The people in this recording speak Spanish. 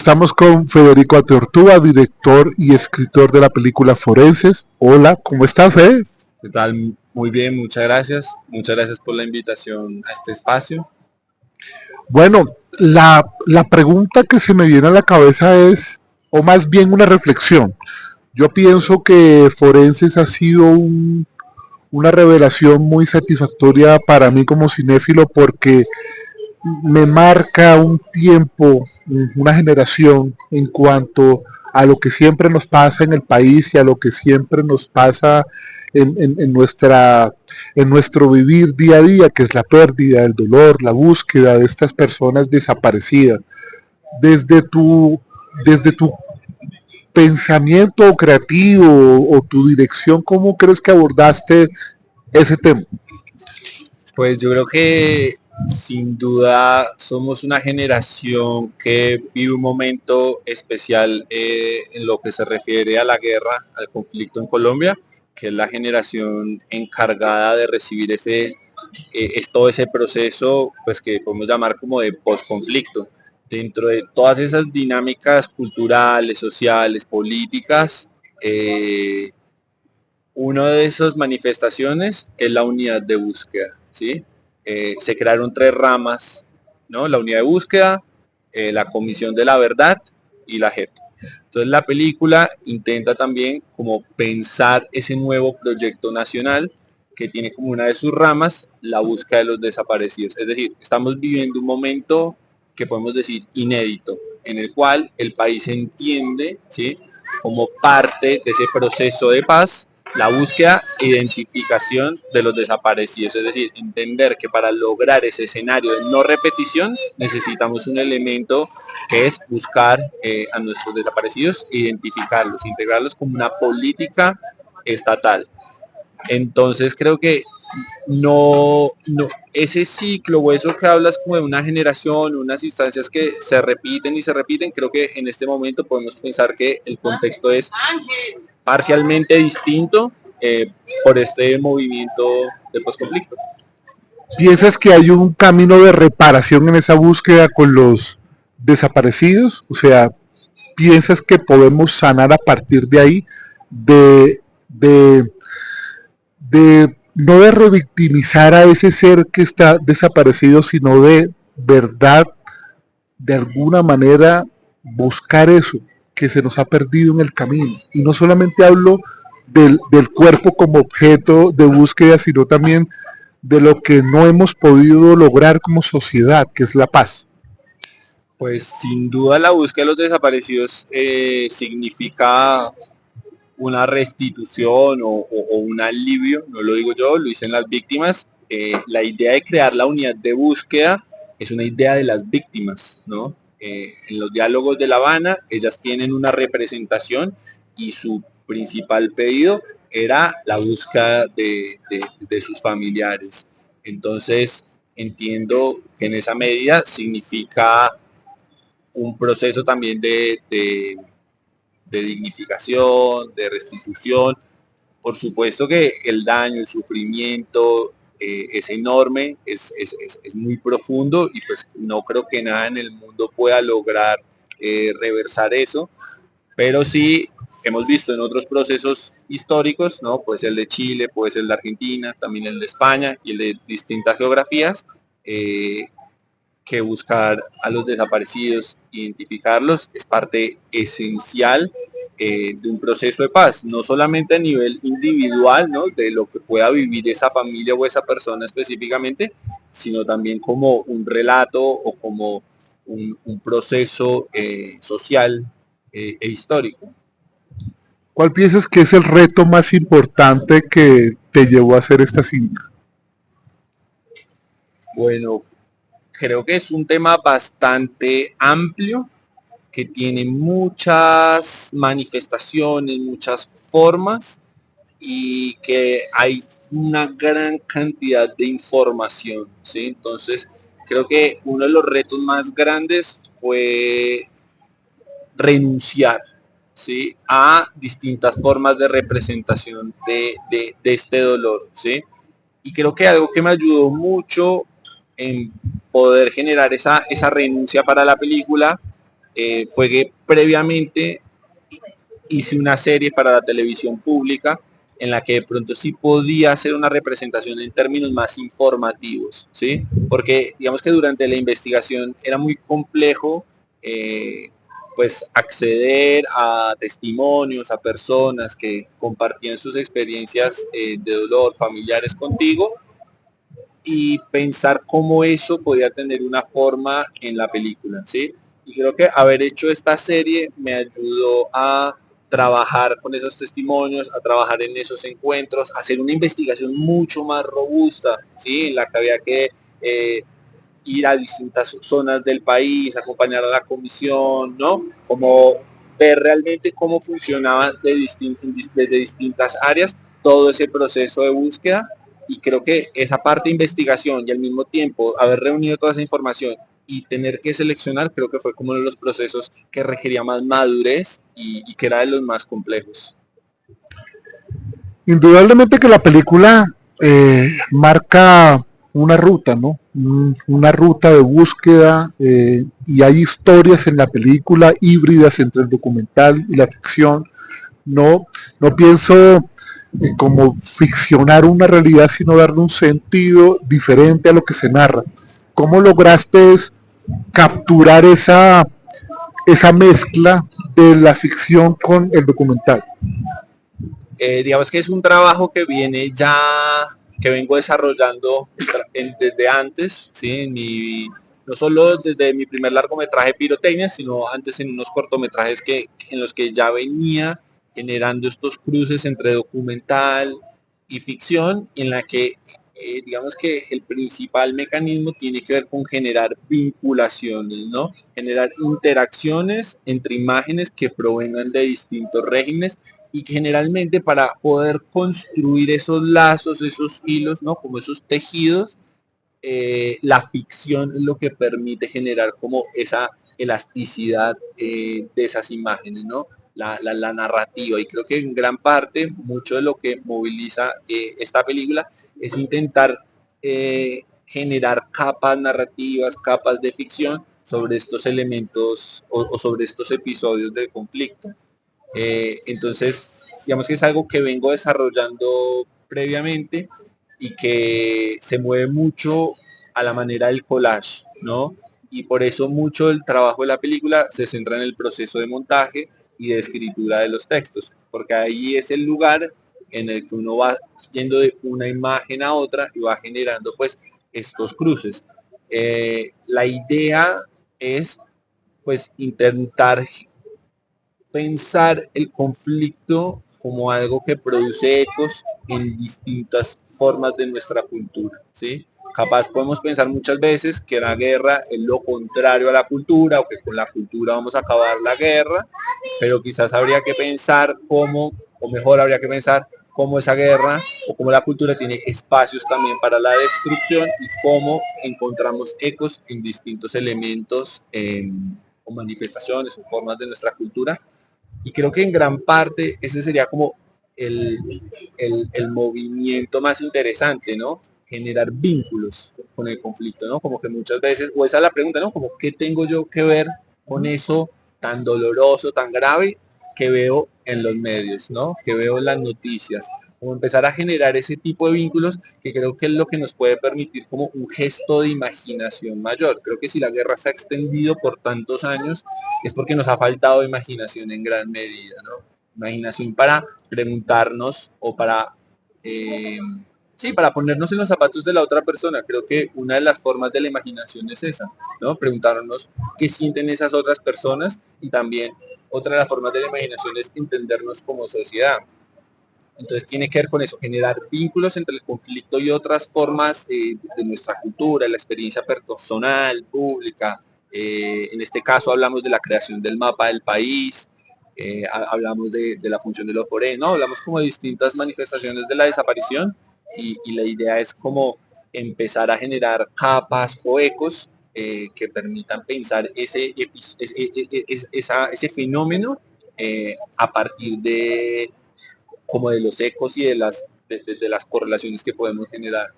Estamos con Federico Atortúa, director y escritor de la película Forenses. Hola, ¿cómo estás, Fede? ¿Qué tal? Muy bien, muchas gracias. Muchas gracias por la invitación a este espacio. Bueno, la pregunta que se me viene a la cabeza es, o más bien una reflexión. Yo pienso que Forenses ha sido una revelación muy satisfactoria para mí como cinéfilo porque me marca un tiempo, una generación en cuanto a lo que siempre nos pasa en el país y a lo que siempre nos pasa en nuestro vivir día a día, que es la pérdida, el dolor, la búsqueda de estas personas desaparecidas. Desde tu, desde tu pensamiento creativo o tu dirección, ¿cómo crees que abordaste ese tema? Pues yo creo que sin duda somos una generación que vive un momento especial en lo que se refiere a la guerra, al conflicto en Colombia, que es la generación encargada de recibir es todo ese proceso, pues que podemos llamar como de posconflicto. Dentro de todas esas dinámicas culturales, sociales, políticas, eh, una de esas manifestaciones es la unidad de búsqueda, ¿sí? Se crearon tres ramas, ¿no? La unidad de búsqueda, la comisión de la verdad y la JEP. Entonces la película intenta también como pensar ese nuevo proyecto nacional que tiene como una de sus ramas la búsqueda de los desaparecidos. Es decir, estamos viviendo un momento que podemos decir inédito, en el cual el país entiende, ¿sí?, como parte de ese proceso de paz la búsqueda e identificación de los desaparecidos, es decir, entender que para lograr ese escenario de no repetición necesitamos un elemento que es buscar a nuestros desaparecidos, identificarlos, integrarlos como una política estatal. Entonces creo que ese ciclo o eso que hablas como de una generación, unas instancias que se repiten y se repiten, creo que en este momento podemos pensar que el contexto es parcialmente distinto por este movimiento de posconflicto. ¿Piensas que hay un camino de reparación en esa búsqueda con los desaparecidos? O sea, ¿piensas que podemos sanar a partir de ahí? De, de, de no de revictimizar a ese ser que está desaparecido, sino de verdad, de alguna manera, buscar eso que se nos ha perdido en el camino. Y no solamente hablo del cuerpo como objeto de búsqueda, sino también de lo que no hemos podido lograr como sociedad, que es la paz. Pues sin duda la búsqueda de los desaparecidos significa una restitución o un alivio, no lo digo yo, lo dicen las víctimas. La idea de crear la unidad de búsqueda es una idea de las víctimas, ¿no? En los diálogos de La Habana, ellas tienen una representación y su principal pedido era la búsqueda de sus familiares. Entonces, entiendo que en esa medida significa un proceso también de dignificación, de restitución. Por supuesto que el daño, el sufrimiento es enorme, es muy profundo y pues no creo que nada en el mundo pueda lograr reversar eso, pero sí hemos visto en otros procesos históricos, ¿no? Puede ser el de Chile, puede ser el de Argentina, también el de España y el de distintas geografías, eh, que buscar a los desaparecidos, identificarlos, es parte esencial de un proceso de paz, no solamente a nivel individual, ¿no?, de lo que pueda vivir esa familia o esa persona específicamente, sino también como un relato o como un proceso social e histórico. ¿Cuál piensas que es el reto más importante que te llevó a hacer esta cinta? Bueno, creo que es un tema bastante amplio que tiene muchas manifestaciones, muchas formas y que hay una gran cantidad de información, ¿sí? Entonces, creo que uno de los retos más grandes fue renunciar, ¿sí?, a distintas formas de representación de este dolor, ¿sí? Y creo que algo que me ayudó mucho en poder generar esa renuncia para la película fue que previamente hice una serie para la televisión pública en la que de pronto sí podía hacer una representación en términos más informativos, ¿sí? Porque digamos que durante la investigación era muy complejo pues acceder a testimonios, a personas que compartían sus experiencias de dolor familiares contigo y pensar cómo eso podía tener una forma en la película, ¿sí? Y creo que haber hecho esta serie me ayudó a trabajar con esos testimonios, a trabajar en esos encuentros, a hacer una investigación mucho más robusta, ¿sí? En la que había que ir a distintas zonas del país, acompañar a la comisión, ¿no? Como ver realmente cómo funcionaba desde distintas áreas todo ese proceso de búsqueda, y creo que esa parte de investigación y al mismo tiempo haber reunido toda esa información y tener que seleccionar, creo que fue como uno de los procesos que requería más madurez y que era de los más complejos. Indudablemente que la película marca una ruta, ¿no? Una ruta de búsqueda y hay historias en la película híbridas entre el documental y la ficción. No, no pienso como ficcionar una realidad, sino darle un sentido diferente a lo que se narra. ¿Cómo lograste capturar esa mezcla de la ficción con el documental? Digamos que es un trabajo que viene ya, que vengo desarrollando desde antes, ¿sí? No solo desde mi primer largometraje Pirotecnia, sino antes en unos cortometrajes en los que ya venía generando estos cruces entre documental y ficción, en la que digamos que el principal mecanismo tiene que ver con generar vinculaciones, ¿no? Generar interacciones entre imágenes que provengan de distintos regímenes y generalmente para poder construir esos lazos, esos hilos, ¿no? Como esos tejidos, la ficción es lo que permite generar como esa elasticidad de esas imágenes, ¿no? La narrativa. Y creo que en gran parte, mucho de lo que moviliza esta película es intentar generar capas narrativas, capas de ficción sobre estos elementos o sobre estos episodios de conflicto. Entonces, digamos que es algo que vengo desarrollando previamente y que se mueve mucho a la manera del collage, ¿no? Y por eso mucho del trabajo de la película se centra en el proceso de montaje y de escritura de los textos, porque ahí es el lugar en el que uno va yendo de una imagen a otra y va generando pues estos cruces. La idea es pues intentar pensar el conflicto como algo que produce ecos en distintas formas de nuestra cultura, ¿sí? Capaz podemos pensar muchas veces que la guerra es lo contrario a la cultura o que con la cultura vamos a acabar la guerra, pero quizás habría que pensar cómo, o mejor habría que pensar cómo esa guerra o cómo la cultura tiene espacios también para la destrucción y cómo encontramos ecos en distintos elementos o manifestaciones o formas de nuestra cultura. Y creo que en gran parte ese sería como el, el movimiento más interesante, ¿no? Generar vínculos con el conflicto, ¿no? Como que muchas veces, o esa es la pregunta, ¿no? Como, ¿qué tengo yo que ver con eso tan doloroso, tan grave que veo en los medios, ¿no? Que veo en las noticias? Como empezar a generar ese tipo de vínculos que creo que es lo que nos puede permitir como un gesto de imaginación mayor. Creo que si la guerra se ha extendido por tantos años es porque nos ha faltado imaginación en gran medida, ¿no? Imaginación para preguntarnos o para, sí, para ponernos en los zapatos de la otra persona. Creo que una de las formas de la imaginación es esa, ¿no? Preguntarnos qué sienten esas otras personas, y también otra de las formas de la imaginación es entendernos como sociedad. Entonces tiene que ver con eso, generar vínculos entre el conflicto y otras formas de nuestra cultura, la experiencia personal, pública. En este caso hablamos de la creación del mapa del país, hablamos de la función de los forenses, ¿no? Hablamos como de distintas manifestaciones de la desaparición, y la idea es como empezar a generar capas o ecos que permitan pensar ese fenómeno a partir de como de los ecos y de las correlaciones que podemos generar.